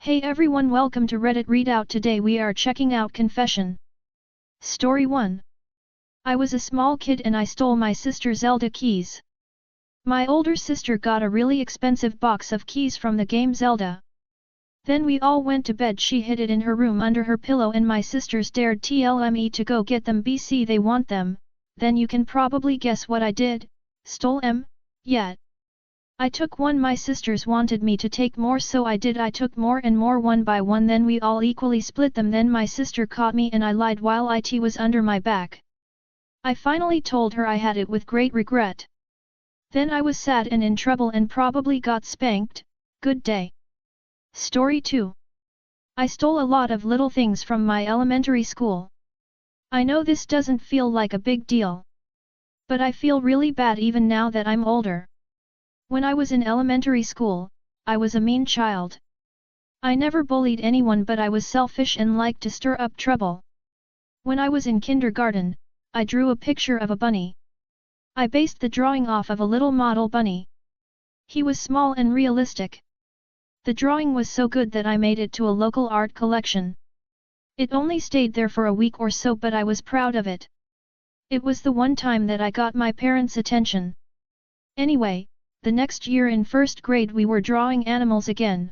Hey everyone, welcome to Reddit Readout. Today we are checking out Confession. Story 1. I was a small kid and I stole my sister Zelda keys. My older sister got a really expensive box of keys from the game Zelda. Then we all went to bed. She hid it in her room under her pillow and my sisters dared tell me to go get them. BC they want them. Then you can probably guess what I did. Stole them? Yeah. I took one. My sisters wanted me to take more, so I did. I took more and more one by one, then we all equally split them. Then my sister caught me and I lied while it was under my back. I finally told her I had it with great regret. Then I was sad and in trouble and probably got spanked. Good day. Story 2. I stole a lot of little things from my elementary school. I know this doesn't feel like a big deal. But I feel really bad even now that I'm older. When I was in elementary school, I was a mean child. I never bullied anyone, but I was selfish and liked to stir up trouble. When I was in kindergarten, I drew a picture of a bunny. I based the drawing off of a little model bunny. He was small and realistic. The drawing was so good that I made it to a local art collection. It only stayed there for a week or so, but I was proud of it. It was the one time that I got my parents' attention. Anyway, the next year in first grade we were drawing animals again.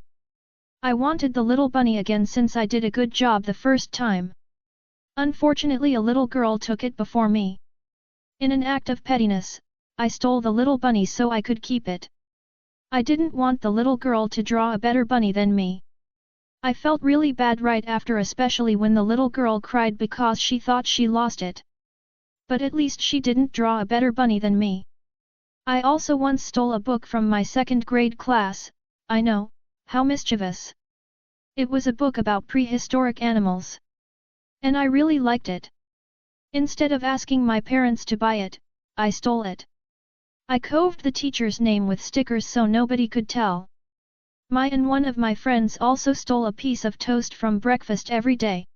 I wanted the little bunny again since I did a good job the first time. Unfortunately, a little girl took it before me. In an act of pettiness, I stole the little bunny so I could keep it. I didn't want the little girl to draw a better bunny than me. I felt really bad right after, especially when the little girl cried because she thought she lost it. But at least she didn't draw a better bunny than me. I also once stole a book from my second grade class. I know, how mischievous. It was a book about prehistoric animals. And I really liked it. Instead of asking my parents to buy it, I stole it. I coved the teacher's name with stickers so nobody could tell. And one of my friends also stole a piece of toast from breakfast every day.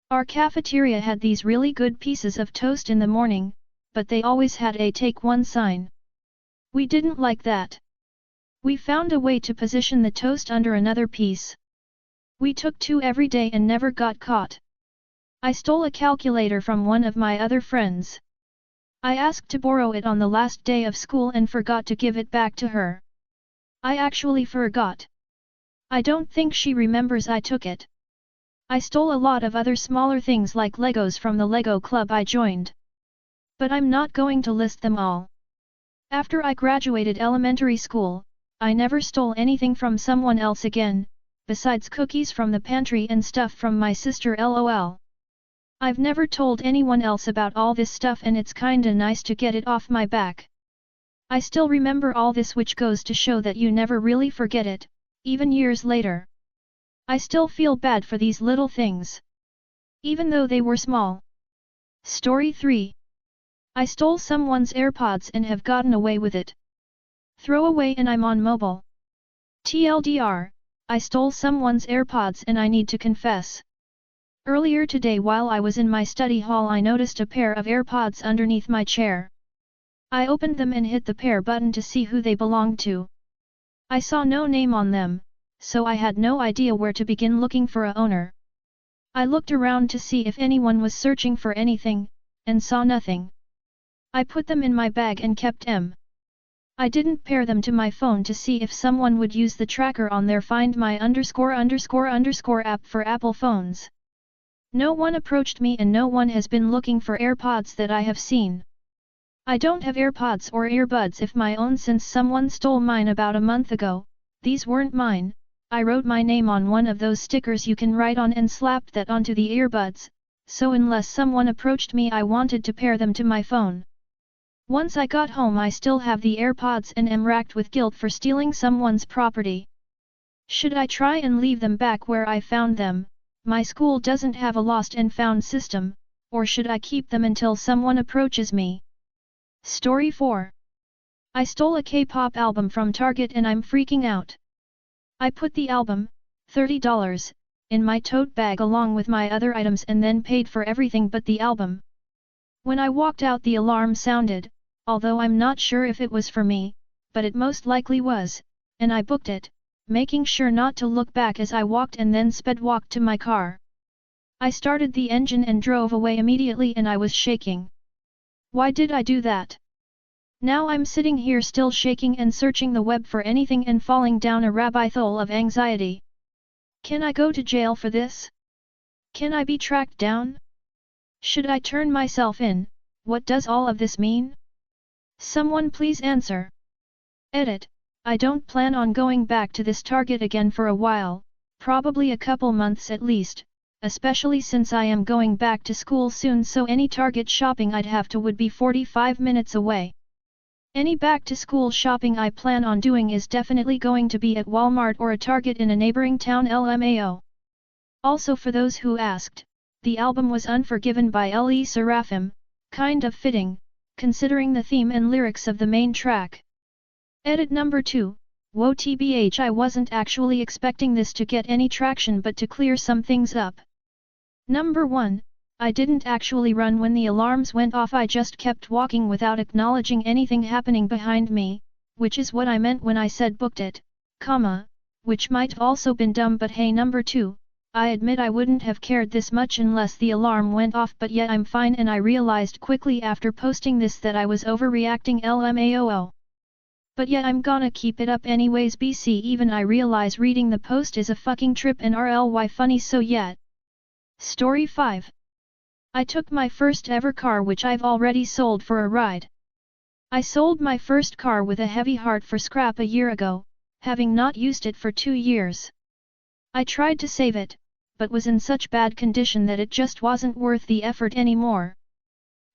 Our cafeteria had these really good pieces of toast in the morning, but they always had a take one sign. We didn't like that. We found a way to position the toast under another piece. We took two every day and never got caught. I stole a calculator from one of my other friends. I asked to borrow it on the last day of school and forgot to give it back to her. I actually forgot. I don't think she remembers I took it. I stole a lot of other smaller things like Legos from the Lego club I joined. But I'm not going to list them all. After I graduated elementary school, I never stole anything from someone else again, besides cookies from the pantry and stuff from my sister. LOL. I've never told anyone else about all this stuff and it's kinda nice to get it off my back. I still remember all this, which goes to show that you never really forget it, even years later. I still feel bad for these little things. Even though they were small. Story 3. I stole someone's AirPods and have gotten away with it. Throw away and I'm on mobile. TLDR, I stole someone's AirPods and I need to confess. Earlier today while I was in my study hall I noticed a pair of AirPods underneath my chair. I opened them and hit the pair button to see who they belonged to. I saw no name on them, so I had no idea where to begin looking for a owner. I looked around to see if anyone was searching for anything, and saw nothing. I put them in my bag and kept them. I didn't pair them to my phone to see if someone would use the tracker on their Find My ___ app for Apple phones. No one approached me and no one has been looking for AirPods that I have seen. I don't have AirPods or earbuds of my own since someone stole mine about a month ago. These weren't mine. I wrote my name on one of those stickers you can write on and slapped that onto the earbuds, so unless someone approached me I wanted to pair them to my phone. Once I got home I still have the AirPods and am racked with guilt for stealing someone's property. Should I try and leave them back where I found them? My school doesn't have a lost and found system, or should I keep them until someone approaches me? Story 4. I stole a K-pop album from Target and I'm freaking out. I put the album, $30, in my tote bag along with my other items and then paid for everything but the album. When I walked out the alarm sounded, although I'm not sure if it was for me, but it most likely was, and I booked it, making sure not to look back as I walked and then walked to my car. I started the engine and drove away immediately and I was shaking. Why did I do that? Now I'm sitting here still shaking and searching the web for anything and falling down a rabbit hole of anxiety. Can I go to jail for this? Can I be tracked down? Should I turn myself in? What does all of this mean? Someone please answer. Edit. I don't plan on going back to this Target again for a while, probably a couple months at least, especially since I am going back to school soon, so any Target shopping I'd have to would be 45 minutes away. Any back-to-school shopping I plan on doing is definitely going to be at Walmart or a Target in a neighboring town LMAO. Also, for those who asked, the album was Unforgiven by Le Seraphim, kind of fitting, considering the theme and lyrics of the main track. Edit number 2, whoa tbh, I wasn't actually expecting this to get any traction, but to clear some things up. Number 1, I didn't actually run when the alarms went off, I just kept walking without acknowledging anything happening behind me, which is what I meant when I said booked it, comma, which might also been dumb, but hey. Number 2, I admit I wouldn't have cared this much unless the alarm went off, but yet I'm fine, and I realized quickly after posting this that I was overreacting LMAO. But yet I'm gonna keep it up anyways, BC. Even I realize reading the post is a fucking trip and RLY funny, so yet. Story 5. I took my first ever car, which I've already sold, for a ride. I sold my first car with a heavy heart for scrap a year ago, having not used it for 2 years. I tried to save it, but was in such bad condition that it just wasn't worth the effort anymore.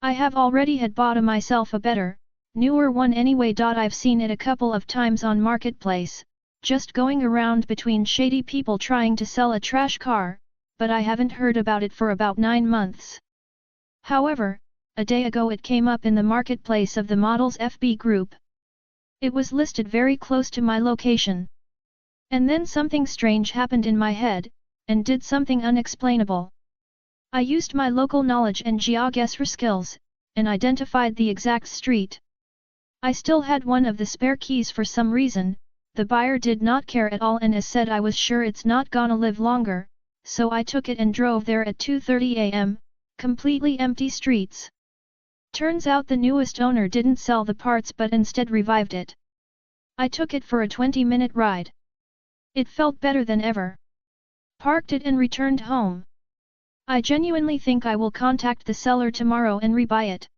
I have already had bought myself a better, newer one anyway. I've seen it a couple of times on Marketplace, just going around between shady people trying to sell a trash car, but I haven't heard about it for about 9 months. However, a day ago it came up in the Marketplace of the Models FB group. It was listed very close to my location. And then something strange happened in my head, and did something unexplainable. I used my local knowledge and geoguessr skills, and identified the exact street. I still had one of the spare keys for some reason. The buyer did not care at all and has said I was sure it's not gonna live longer, so I took it and drove there at 2:30 a.m., completely empty streets. Turns out the newest owner didn't sell the parts but instead revived it. I took it for a 20-minute ride. It felt better than ever. Parked it and returned home. I genuinely think I will contact the seller tomorrow and rebuy it.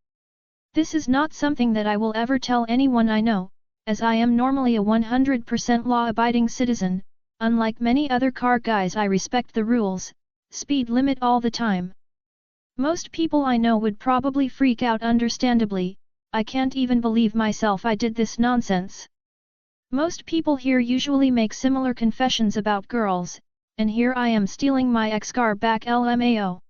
This is not something that I will ever tell anyone I know, as I am normally a 100% law-abiding citizen. Unlike many other car guys, I respect the rules, speed limit all the time. Most people I know would probably freak out, understandably. I can't even believe myself I did this nonsense. Most people here usually make similar confessions about girls, and here I am stealing my ex-car back. LMAO.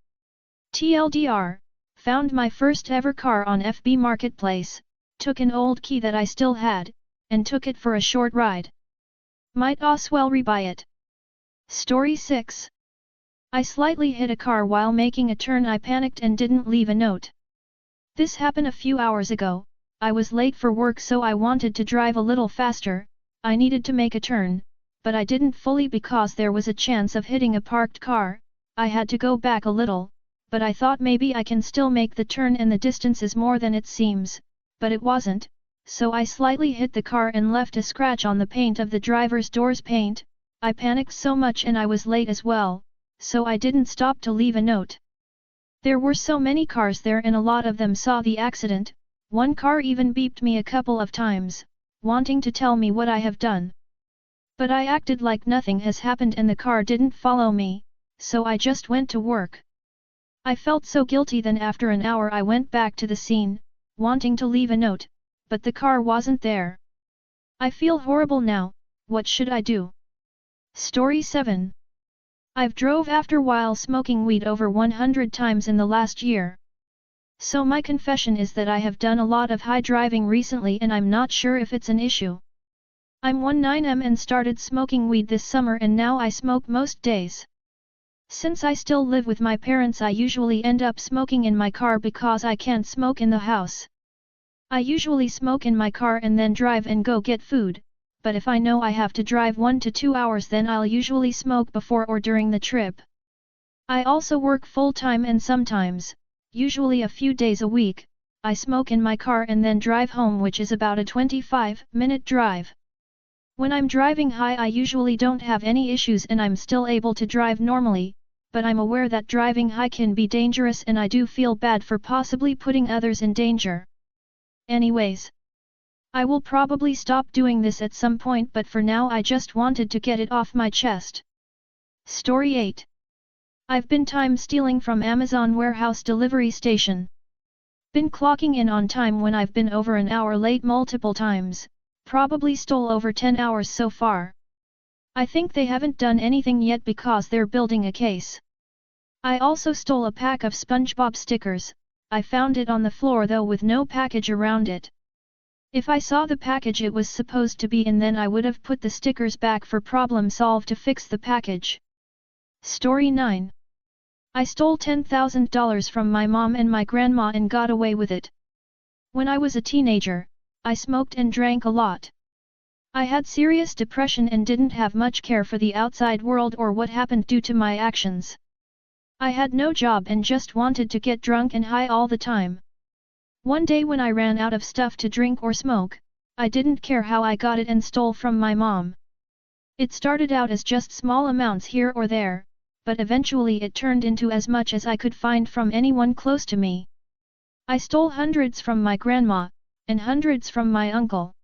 TLDR, found my first ever car on FB Marketplace, took an old key that I still had, and took it for a short ride. Might as well rebuy it. Story 6. I slightly hit a car while making a turn. I panicked and didn't leave a note. This happened a few hours ago. I was late for work, so I wanted to drive a little faster. I needed to make a turn, but I didn't fully because there was a chance of hitting a parked car. I had to go back a little, but I thought maybe I can still make the turn and the distance is more than it seems, but it wasn't, so I slightly hit the car and left a scratch on the paint of the driver's door's paint. I panicked so much and I was late as well, so I didn't stop to leave a note. There were so many cars there and a lot of them saw the accident. One car even beeped me a couple of times, wanting to tell me what I have done. But I acted like nothing has happened and the car didn't follow me, so I just went to work. I felt so guilty. Then after an hour I went back to the scene, wanting to leave a note, but the car wasn't there. I feel horrible now. What should I do? Story 7. I've drove after while smoking weed over 100 times in the last year. So my confession is that I have done a lot of high driving recently and I'm not sure if it's an issue. I'm 19M and started smoking weed this summer and now I smoke most days. Since I still live with my parents, I usually end up smoking in my car because I can't smoke in the house. I usually smoke in my car and then drive and go get food, but if I know I have to drive 1 to 2 hours then I'll usually smoke before or during the trip. I also work full-time and sometimes, usually a few days a week, I smoke in my car and then drive home, which is about a 25-minute drive. When I'm driving high I usually don't have any issues and I'm still able to drive normally, but I'm aware that driving high can be dangerous and I do feel bad for possibly putting others in danger. Anyways, I will probably stop doing this at some point, but for now I just wanted to get it off my chest. Story 8. I've been time stealing from Amazon warehouse delivery station. Been clocking in on time when I've been over an hour late multiple times, probably stole over 10 hours so far. I think they haven't done anything yet because they're building a case. I also stole a pack of SpongeBob stickers. I found it on the floor though with no package around it. If I saw the package it was supposed to be in, then I would have put the stickers back for problem solved to fix the package. Story 9. I stole $10,000 from my mom and my grandma and got away with it. When I was a teenager, I smoked and drank a lot. I had serious depression and didn't have much care for the outside world or what happened due to my actions. I had no job and just wanted to get drunk and high all the time. One day when I ran out of stuff to drink or smoke, I didn't care how I got it and stole from my mom. It started out as just small amounts here or there, but eventually it turned into as much as I could find from anyone close to me. I stole hundreds from my grandma, and hundreds from my uncle.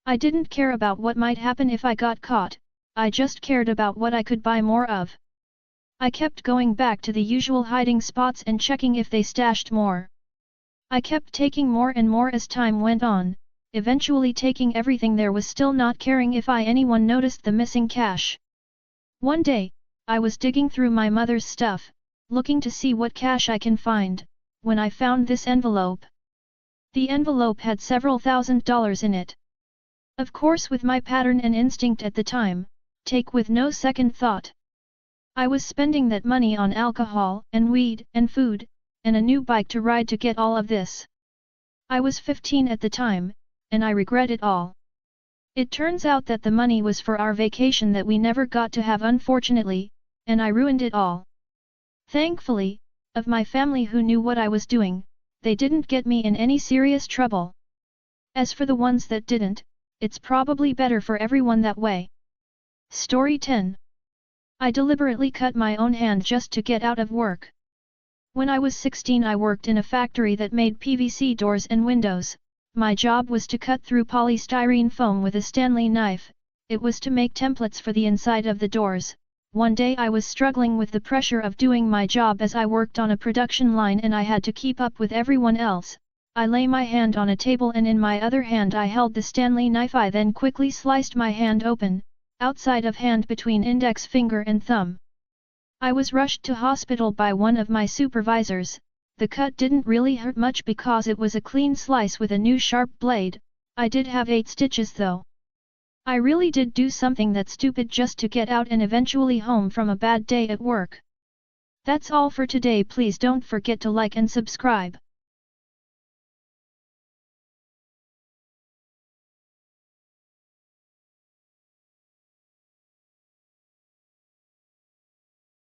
I didn't care about what might happen if I got caught, I just cared about what I could buy more of. I kept going back to the usual hiding spots and checking if they stashed more. I kept taking more and more as time went on, eventually taking everything there was, still not caring if anyone noticed the missing cash. One day, I was digging through my mother's stuff, looking to see what cash I can find, when I found this envelope. The envelope had several $1,000s in it. Of course, with my pattern and instinct at the time, take with no second thought. I was spending that money on alcohol and weed and food, and a new bike to ride to get all of this. I was 15 at the time, and I regret it all. It turns out that the money was for our vacation that we never got to have, unfortunately, and I ruined it all. Thankfully, of my family who knew what I was doing, they didn't get me in any serious trouble. As for the ones that didn't, it's probably better for everyone that way. Story 10. I deliberately cut my own hand just to get out of work. When I was 16 I worked in a factory that made PVC doors and windows. My job was to cut through polystyrene foam with a Stanley knife. It was to make templates for the inside of the doors. One day I was struggling with the pressure of doing my job as I worked on a production line and I had to keep up with everyone else. I lay my hand on a table and in my other hand I held the Stanley knife. I then quickly sliced my hand open, outside of hand between index finger and thumb. I was rushed to hospital by one of my supervisors. The cut didn't really hurt much because it was a clean slice with a new sharp blade. I did have 8 stitches though. I really did do something that stupid just to get out and eventually home from a bad day at work. That's all for today. Please don't forget to like and subscribe.